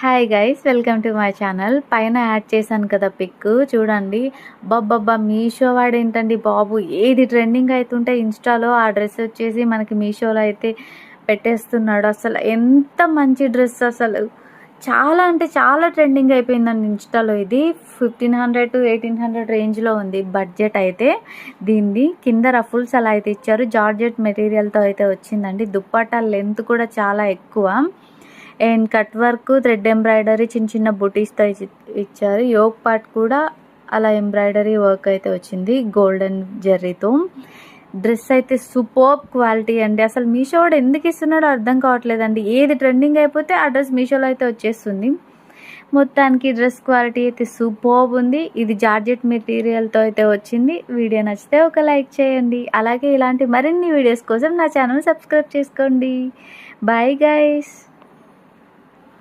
Hi guys, welcome to my channel. పైన add చేశాను కదా పిక్ చూడండి. బాబ్బా మీషో వాడేంటండి బాబు, ఏది ట్రెండింగ్ అవుతుంటే ఇన్స్టాలో ఆ డ్రెస్ వచ్చేసి మనకి మీషోలో అయితే పెట్టేస్తున్నాడు. అసలు ఎంత మంచి డ్రెస్, అసలు చాలా అంటే చాలా ట్రెండింగ్ అయిపోయిందండి ఇన్స్టాలో. ఇది 1500 to 1800 రేంజ్లో ఉంది బడ్జెట్ అయితే. దీన్ని కింద రఫుల్స్ అలా అయితే ఇచ్చారు. జార్జెట్ మెటీరియల్తో అయితే వచ్చిందండి. దుప్పట్టా లెంత్ కూడా చాలా ఎక్కువ and cut work, thread embroidery, చిన్న చిన్న బుటీస్తో ఇచ్చారు. యోక్ పార్ట్ కూడా అలా ఎంబ్రాయిడరీ వర్క్ అయితే వచ్చింది గోల్డెన్ జెర్రీతో. డ్రెస్ అయితే సూపర్ క్వాలిటీ అండి. అసలు మీషో కూడా ఎందుకు ఇస్తున్నాడో అర్థం కావట్లేదండి. ఏది ట్రెండింగ్ అయిపోతే ఆ డ్రెస్ మీషోలో అయితే వచ్చేస్తుంది. మొత్తానికి డ్రెస్ క్వాలిటీ అయితే సూపర్ ఉంది. ఇది జార్జెట్ మెటీరియల్తో అయితే వచ్చింది. వీడియో నచ్చితే ఒక లైక్ చేయండి. అలాగే ఇలాంటి మరిన్ని వీడియోస్ కోసం నా ఛానల్ సబ్స్క్రైబ్ చేసుకోండి. Bye guys.